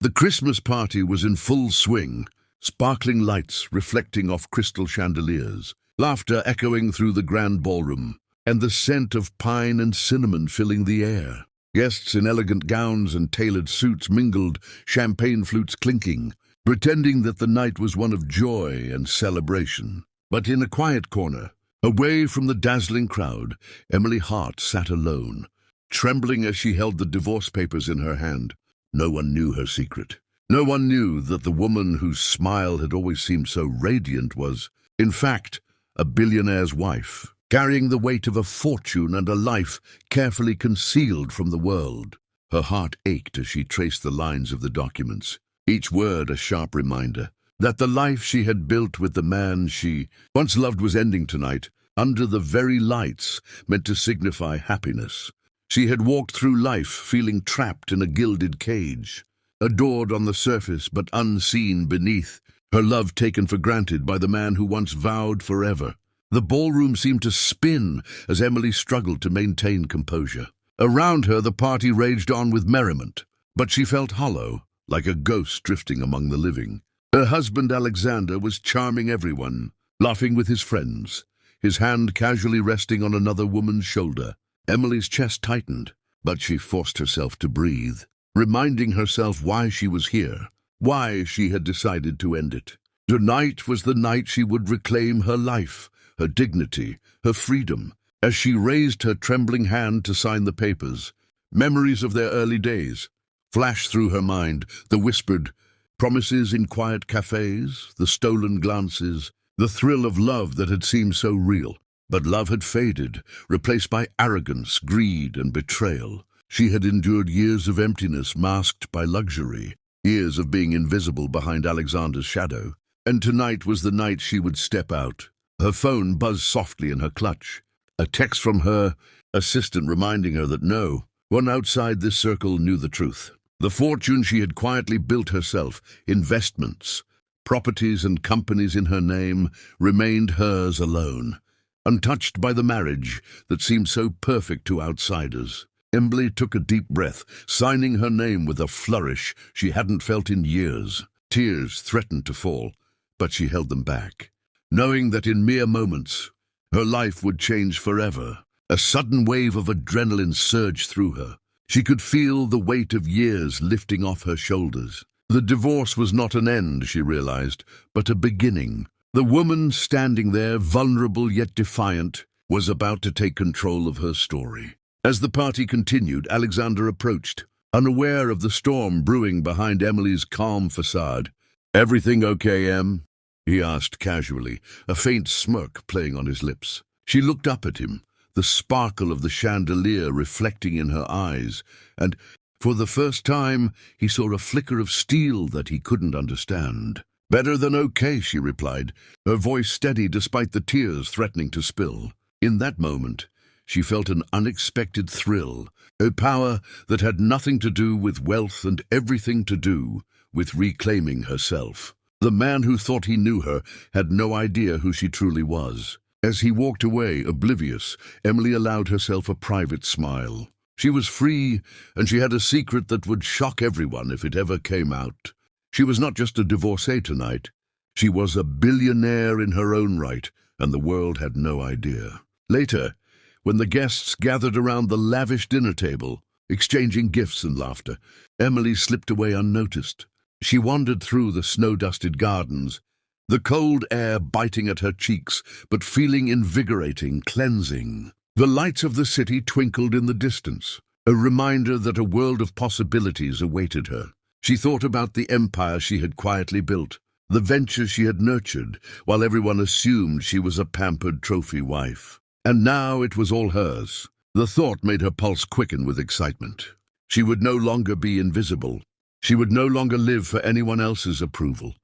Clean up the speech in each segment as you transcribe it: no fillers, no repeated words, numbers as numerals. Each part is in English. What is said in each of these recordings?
The Christmas party was in full swing, sparkling lights reflecting off crystal chandeliers, laughter echoing through the grand ballroom, and the scent of pine and cinnamon filling the air. Guests in elegant gowns and tailored suits mingled, champagne flutes clinking, pretending that the night was one of joy and celebration. But in a quiet corner, away from the dazzling crowd, Emily Hart sat alone, trembling as she held the divorce papers in her hand. No one knew her secret. No one knew that the woman whose smile had always seemed so radiant was, in fact, a billionaire's wife, carrying the weight of a fortune and a life carefully concealed from the world. Her heart ached as she traced the lines of the documents, each word a sharp reminder that the life she had built with the man she once loved was ending tonight, under the very lights meant to signify happiness. She had walked through life feeling trapped in a gilded cage, adored on the surface but unseen beneath, her love taken for granted by the man who once vowed forever. The ballroom seemed to spin as Emily struggled to maintain composure. Around her the party raged on with merriment, but she felt hollow, like a ghost drifting among the living. Her husband Alexander was charming everyone, laughing with his friends, his hand casually resting on another woman's shoulder. Emily's chest tightened, but she forced herself to breathe, reminding herself why she was here, why she had decided to end it. Tonight was the night she would reclaim her life, her dignity, her freedom. As she raised her trembling hand to sign the papers, memories of their early days flashed through her mind, the whispered promises in quiet cafes, the stolen glances, the thrill of love that had seemed so real. But love had faded, replaced by arrogance, greed, and betrayal. She had endured years of emptiness masked by luxury, years of being invisible behind Alexander's shadow. And tonight was the night she would step out. Her phone buzzed softly in her clutch. A text from her assistant reminding her that no one outside this circle knew the truth. The fortune she had quietly built herself, investments, properties and companies in her name, remained hers alone, untouched by the marriage that seemed so perfect to outsiders. Emily took a deep breath, signing her name with a flourish she hadn't felt in years. Tears threatened to fall, but she held them back, knowing that in mere moments her life would change forever. A sudden wave of adrenaline surged through her. She could feel the weight of years lifting off her shoulders. The divorce was not an end, she realized, but a beginning. The woman standing there, vulnerable yet defiant, was about to take control of her story. As the party continued, Alexander approached, unaware of the storm brewing behind Emily's calm facade. "Everything okay, Em?" he asked casually, a faint smirk playing on his lips. She looked up at him, the sparkle of the chandelier reflecting in her eyes, and for the first time he saw a flicker of steel that he couldn't understand. "Better than okay," she replied, her voice steady despite the tears threatening to spill. In that moment, she felt an unexpected thrill, a power that had nothing to do with wealth and everything to do with reclaiming herself. The man who thought he knew her had no idea who she truly was. As he walked away, oblivious, Emily allowed herself a private smile. She was free, and she had a secret that would shock everyone if it ever came out. She was not just a divorcee tonight. She was a billionaire in her own right, and the world had no idea. Later, when the guests gathered around the lavish dinner table, exchanging gifts and laughter, Emily slipped away unnoticed. She wandered through the snow-dusted gardens, the cold air biting at her cheeks, but feeling invigorating, cleansing. The lights of the city twinkled in the distance, a reminder that a world of possibilities awaited her. She thought about the empire she had quietly built, the ventures she had nurtured, while everyone assumed she was a pampered trophy wife. And now it was all hers. The thought made her pulse quicken with excitement. She would no longer be invisible. She would no longer live for anyone else's approval.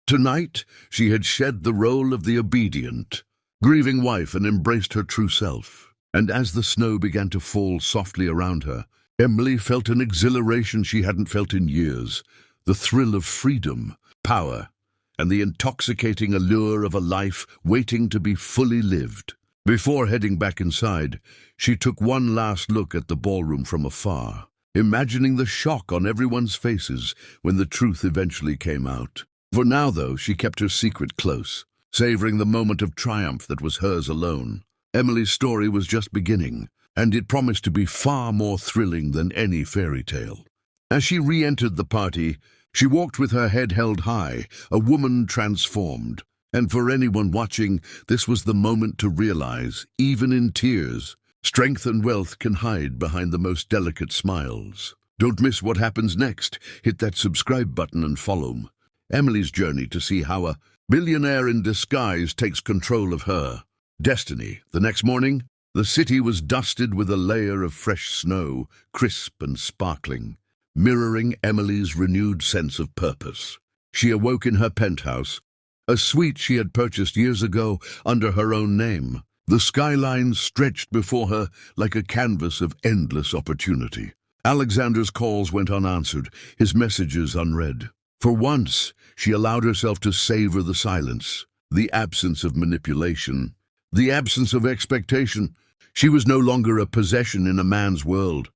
Tonight, she had shed the role of the obedient, grieving wife and embraced her true self. And as the snow began to fall softly around her, Emily felt an exhilaration she hadn't felt in years, the thrill of freedom, power, and the intoxicating allure of a life waiting to be fully lived. Before heading back inside, she took one last look at the ballroom from afar. imagining the shock on everyone's faces when the truth eventually came out. For now, though, she kept her secret close, savoring the moment of triumph that was hers alone. Emily's story was just beginning, and it promised to be far more thrilling than any fairy tale. As she re-entered the party, she walked with her head held high, a woman transformed. And for anyone watching, this was the moment to realize, even in tears, strength and wealth can hide behind the most delicate smiles. Don't miss what happens next. Hit that subscribe button and follow Emily's journey to see how a billionaire in disguise takes control of her destiny. The next morning, the city was dusted with a layer of fresh snow, crisp and sparkling, mirroring Emily's renewed sense of purpose. She awoke in her penthouse, a suite she had purchased years ago under her own name. The skyline stretched before her like a canvas of endless opportunity. Alexander's calls went unanswered, his messages unread. For once, she allowed herself to savor the silence, the absence of manipulation, the absence of expectation. She was no longer a possession in a man's world.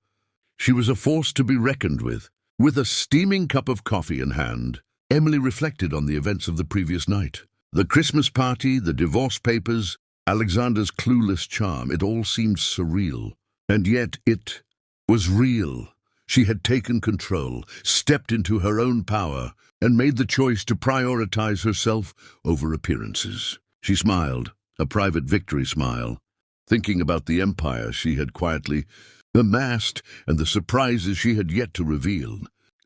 She was a force to be reckoned with. With a steaming cup of coffee in hand, Emily reflected on the events of the previous night. The Christmas party, the divorce papers, Alexander's clueless charm, it all seemed surreal. And yet it was real. She had taken control, stepped into her own power, and made the choice to prioritize herself over appearances. She smiled, a private victory smile, thinking about the empire she had quietly amassed and the surprises she had yet to reveal.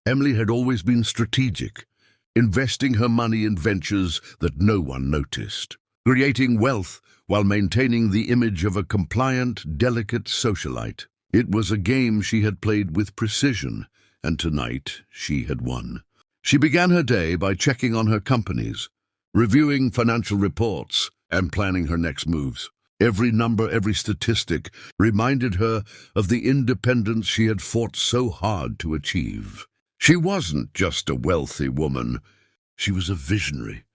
Emily had always been strategic, investing her money in ventures that no one noticed, creating wealth while maintaining the image of a compliant, delicate socialite. It was a game she had played with precision, and tonight she had won. She began her day by checking on her companies, reviewing financial reports, and planning her next moves. Every number, every statistic reminded her of the independence she had fought so hard to achieve. She wasn't just a wealthy woman. She was a visionary,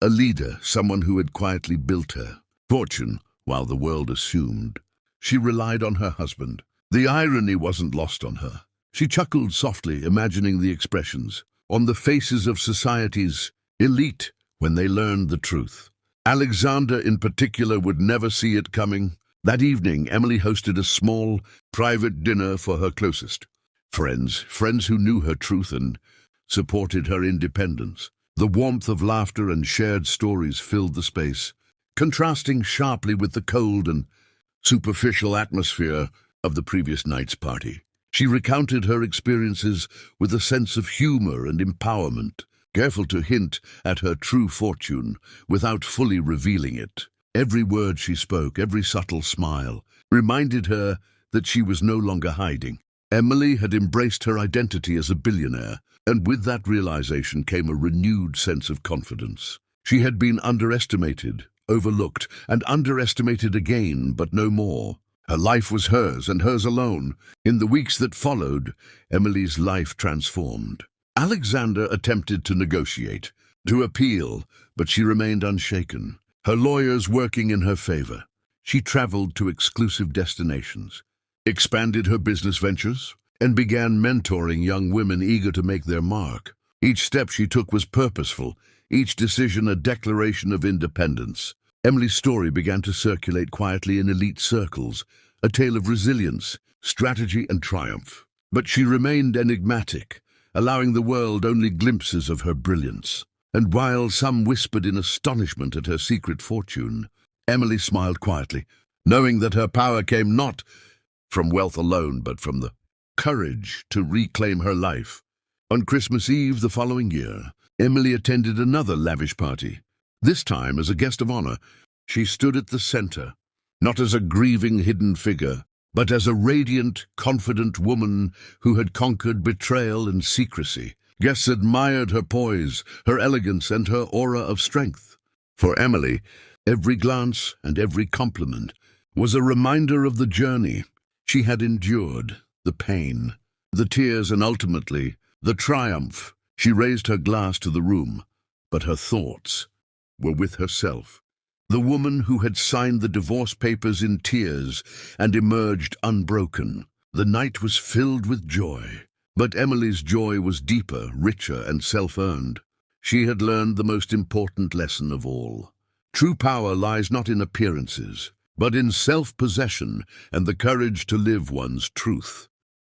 a leader, someone who had quietly built her fortune while the world assumed. She relied on her husband. The irony wasn't lost on her. She chuckled softly, imagining the expressions on the faces of society's elite when they learned the truth. Alexander, in particular, would never see it coming. That evening, Emily hosted a small, private dinner for her closest friends who knew her truth and supported her independence. The warmth of laughter and shared stories filled the space, contrasting sharply with the cold and superficial atmosphere of the previous night's party. She recounted her experiences with a sense of humor and empowerment, careful to hint at her true fortune without fully revealing it. Every word she spoke, every subtle smile, reminded her that she was no longer hiding. Emily had embraced her identity as a billionaire, and with that realization came a renewed sense of confidence. She had been underestimated, overlooked, and underestimated again, but no more. Her life was hers, and hers alone. In the weeks that followed, Emily's life transformed. Alexander attempted to negotiate, to appeal, but she remained unshaken, her lawyers working in her favor. She traveled to exclusive destinations, expanded her business ventures, and began mentoring young women eager to make their mark. Each step she took was purposeful, each decision a declaration of independence. Emily's story began to circulate quietly in elite circles, a tale of resilience, strategy, and triumph. But she remained enigmatic, allowing the world only glimpses of her brilliance. And while some whispered in astonishment at her secret fortune, Emily smiled quietly, knowing that her power came not from wealth alone, but from the courage to reclaim her life. On Christmas Eve the following year, Emily attended another lavish party. This time, as a guest of honor, she stood at the center, not as a grieving hidden figure, but as a radiant, confident woman who had conquered betrayal and secrecy. Guests admired her poise, her elegance, and her aura of strength. For Emily, every glance and every compliment was a reminder of the journey she had endured, the pain, the tears, and ultimately, the triumph. She raised her glass to the room, but her thoughts were with herself, the woman who had signed the divorce papers in tears and emerged unbroken. The night was filled with joy, but Emily's joy was deeper, richer, and self-earned. She had learned the most important lesson of all. True power lies not in appearances, but in self-possession and the courage to live one's truth.